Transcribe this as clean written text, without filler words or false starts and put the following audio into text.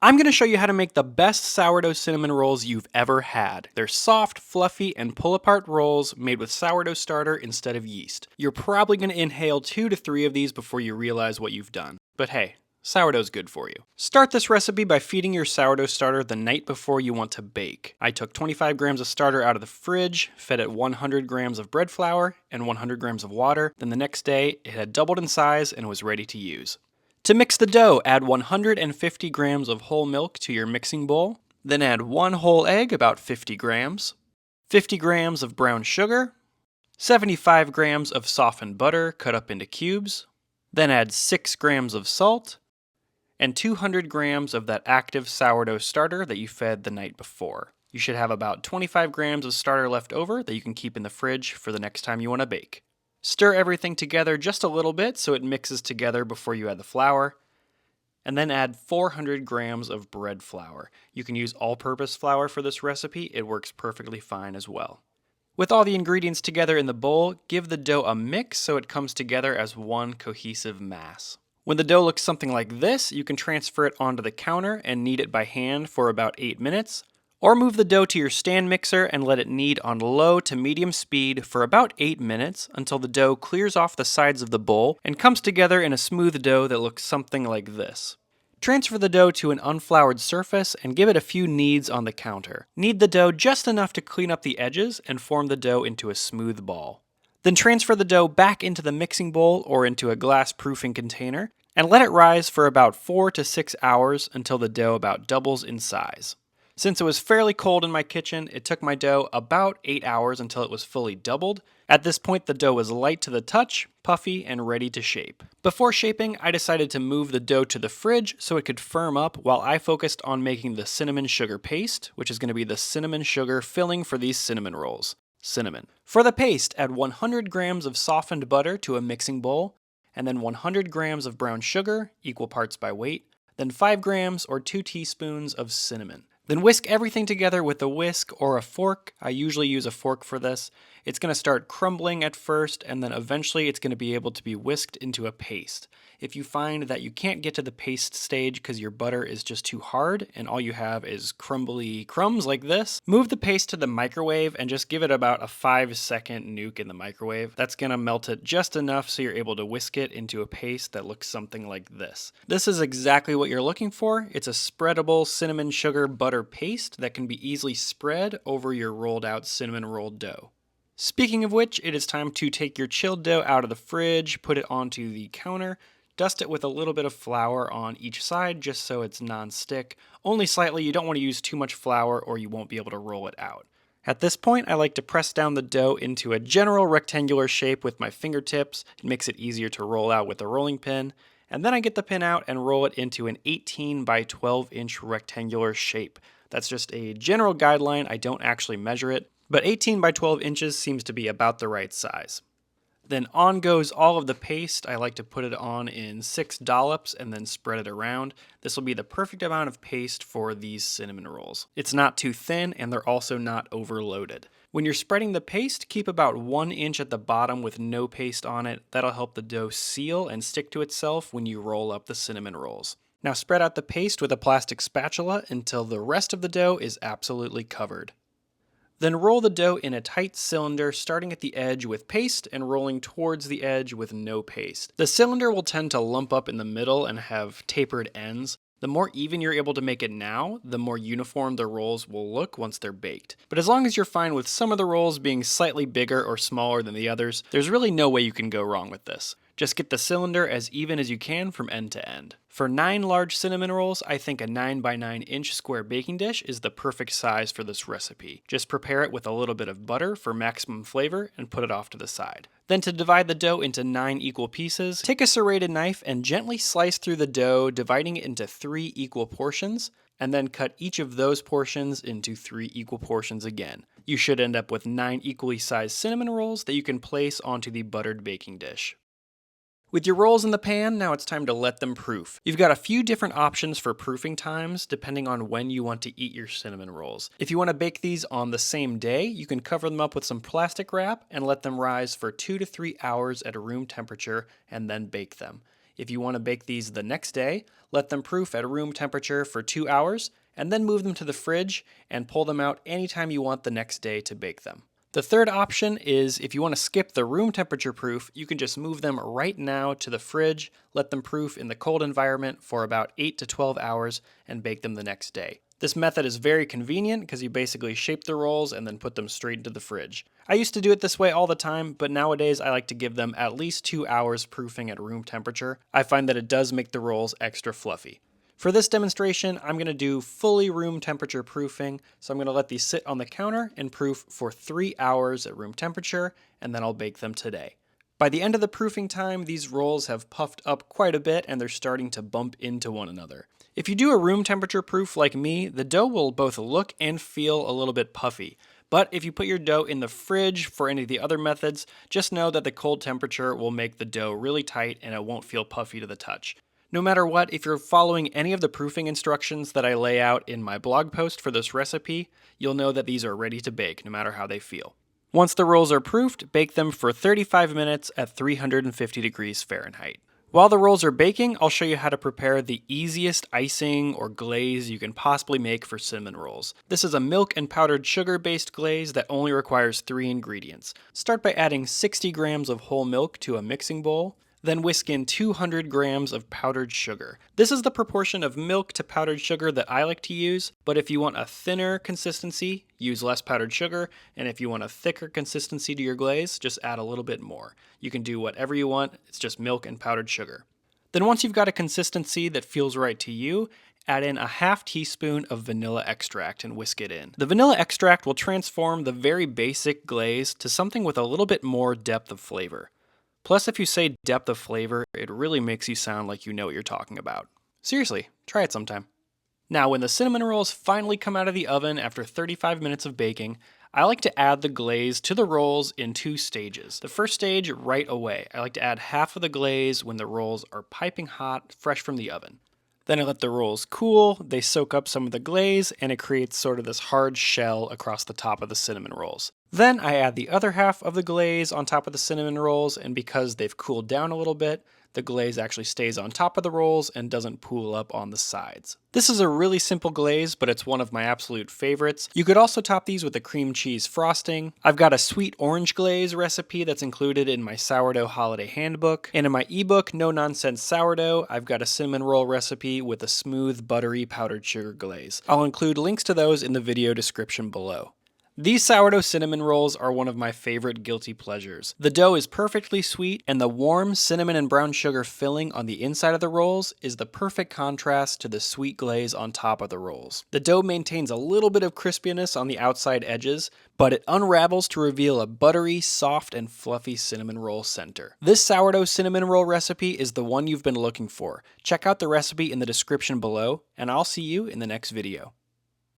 I'm going to show you how to make the best sourdough cinnamon rolls you've ever had. They're soft, fluffy, and pull-apart rolls made with sourdough starter instead of yeast. You're probably going to inhale 2 to 3 of these before you realize what you've done. But hey, sourdough's good for you. Start this recipe by feeding your sourdough starter the night before you want to bake. I took 25 grams of starter out of the fridge, fed it 100 grams of bread flour, and 100 grams of water. Then the next day, it had doubled in size and was ready to use. To mix the dough, add 150 grams of whole milk to your mixing bowl. Then add 1 whole egg, about 50 grams, 50 grams of brown sugar, 75 grams of softened butter cut up into cubes. Then add 6 grams of salt, and 200 grams of that active sourdough starter that you fed the night before. You should have about 25 grams of starter left over that you can keep in the fridge for the next time you want to bake. Stir everything together just a little bit so it mixes together before you add the flour. And then add 400 grams of bread flour. You can use all-purpose flour for this recipe. It works perfectly fine as well. With all the ingredients together in the bowl, give the dough a mix so it comes together as one cohesive mass. When the dough looks something like this, you can transfer it onto the counter and knead it by hand for about 8 minutes. Or move the dough to your stand mixer and let it knead on low to medium speed for about 8 minutes until the dough clears off the sides of the bowl and comes together in a smooth dough that looks something like this. Transfer the dough to an unfloured surface and give it a few kneads on the counter. Knead the dough just enough to clean up the edges and form the dough into a smooth ball. Then transfer the dough back into the mixing bowl or into a glass proofing container and let it rise for about 4 to 6 hours until the dough about doubles in size. Since it was fairly cold in my kitchen, it took my dough about 8 hours until it was fully doubled. At this point, the dough was light to the touch, puffy, and ready to shape. Before shaping, I decided to move the dough to the fridge so it could firm up while I focused on making the cinnamon sugar paste, which is going to be the cinnamon sugar filling for these cinnamon rolls. Cinnamon. For the paste, add 100 grams of softened butter to a mixing bowl, and then 100 grams of brown sugar, equal parts by weight, then 5 grams or 2 teaspoons of cinnamon. Then whisk everything together with a whisk or a fork. I usually use a fork for this. It's going to start crumbling at first, and then eventually it's going to be able to be whisked into a paste. If you find that you can't get to the paste stage because your butter is just too hard and all you have is crumbly crumbs like this, move the paste to the microwave and just give it about a 5-second nuke in the microwave. That's going to melt it just enough so you're able to whisk it into a paste that looks something like this. This is exactly what you're looking for. It's a spreadable cinnamon sugar butter paste that can be easily spread over your rolled out cinnamon roll dough. Speaking of which, it is time to take your chilled dough out of the fridge, put it onto the counter, dust it with a little bit of flour on each side just so it's non-stick. Only slightly, you don't want to use too much flour or you won't be able to roll it out. At this point, I like to press down the dough into a general rectangular shape with my fingertips. It makes it easier to roll out with a rolling pin. And then I get the pin out and roll it into an 18 by 12 inch rectangular shape. That's just a general guideline, I don't actually measure it, but 18 by 12 inches seems to be about the right size. Then on goes all of the paste. I like to put it on in 6 dollops and then spread it around. This will be the perfect amount of paste for these cinnamon rolls. It's not too thin and they're also not overloaded. When you're spreading the paste, keep about 1 inch at the bottom with no paste on it. That'll help the dough seal and stick to itself when you roll up the cinnamon rolls. Now spread out the paste with a plastic spatula until the rest of the dough is absolutely covered. Then roll the dough in a tight cylinder, starting at the edge with paste and rolling towards the edge with no paste. The cylinder will tend to lump up in the middle and have tapered ends. The more even you're able to make it now, the more uniform the rolls will look once they're baked. But as long as you're fine with some of the rolls being slightly bigger or smaller than the others, there's really no way you can go wrong with this. Just get the cylinder as even as you can from end to end. For 9 large cinnamon rolls, I think a 9 by 9 inch square baking dish is the perfect size for this recipe. Just prepare it with a little bit of butter for maximum flavor and put it off to the side. Then to divide the dough into 9 equal pieces, take a serrated knife and gently slice through the dough, dividing it into 3 equal portions, and then cut each of those portions into 3 equal portions again. You should end up with 9 equally sized cinnamon rolls that you can place onto the buttered baking dish. With your rolls in the pan, now it's time to let them proof. You've got a few different options for proofing times depending on when you want to eat your cinnamon rolls. If you want to bake these on the same day, you can cover them up with some plastic wrap and let them rise for 2 to 3 hours at room temperature and then bake them. If you want to bake these the next day, let them proof at room temperature for 2 hours, and then move them to the fridge and pull them out anytime you want the next day to bake them. The third option is if you want to skip the room temperature proof, you can just move them right now to the fridge, let them proof in the cold environment for about 8 to 12 hours, and bake them the next day. This method is very convenient because you basically shape the rolls and then put them straight into the fridge. I used to do it this way all the time, but nowadays I like to give them at least 2 hours proofing at room temperature. I find that it does make the rolls extra fluffy. For this demonstration, I'm going to do fully room temperature proofing, so I'm going to let these sit on the counter and proof for 3 hours at room temperature, and then I'll bake them today. By the end of the proofing time, these rolls have puffed up quite a bit and they're starting to bump into one another. If you do a room temperature proof like me, the dough will both look and feel a little bit puffy. But if you put your dough in the fridge for any of the other methods, just know that the cold temperature will make the dough really tight and it won't feel puffy to the touch. No matter what, if you're following any of the proofing instructions that I lay out in my blog post for this recipe, you'll know that these are ready to bake, no matter how they feel. Once the rolls are proofed, bake them for 35 minutes at 350 degrees Fahrenheit. While the rolls are baking, I'll show you how to prepare the easiest icing or glaze you can possibly make for cinnamon rolls. This is a milk and powdered sugar based glaze that only requires 3 ingredients. Start by adding 60 grams of whole milk to a mixing bowl. Then whisk in 200 grams of powdered sugar. This is the proportion of milk to powdered sugar that I like to use, but if you want a thinner consistency, use less powdered sugar, and if you want a thicker consistency to your glaze, just add a little bit more. You can do whatever you want, it's just milk and powdered sugar. Then once you've got a consistency that feels right to you, add in a half teaspoon of vanilla extract and whisk it in. The vanilla extract will transform the very basic glaze to something with a little bit more depth of flavor. Plus, if you say depth of flavor, it really makes you sound like you know what you're talking about. Seriously, try it sometime. Now, when the cinnamon rolls finally come out of the oven after 35 minutes of baking, I like to add the glaze to the rolls in 2 stages. The first stage, right away. I like to add half of the glaze when the rolls are piping hot, fresh from the oven. Then I let the rolls cool, they soak up some of the glaze, and it creates sort of this hard shell across the top of the cinnamon rolls. Then I add the other half of the glaze on top of the cinnamon rolls, and because they've cooled down a little bit, the glaze actually stays on top of the rolls and doesn't pool up on the sides. This is a really simple glaze, but it's one of my absolute favorites. You could also top these with a cream cheese frosting. I've got a sweet orange glaze recipe that's included in my Sourdough Holiday Handbook. And in my ebook, No Nonsense Sourdough, I've got a cinnamon roll recipe with a smooth, buttery powdered sugar glaze. I'll include links to those in the video description below. These sourdough cinnamon rolls are one of my favorite guilty pleasures. The dough is perfectly sweet, and the warm cinnamon and brown sugar filling on the inside of the rolls is the perfect contrast to the sweet glaze on top of the rolls. The dough maintains a little bit of crispiness on the outside edges, but it unravels to reveal a buttery, soft, and fluffy cinnamon roll center. This sourdough cinnamon roll recipe is the one you've been looking for. Check out the recipe in the description below, and I'll see you in the next video.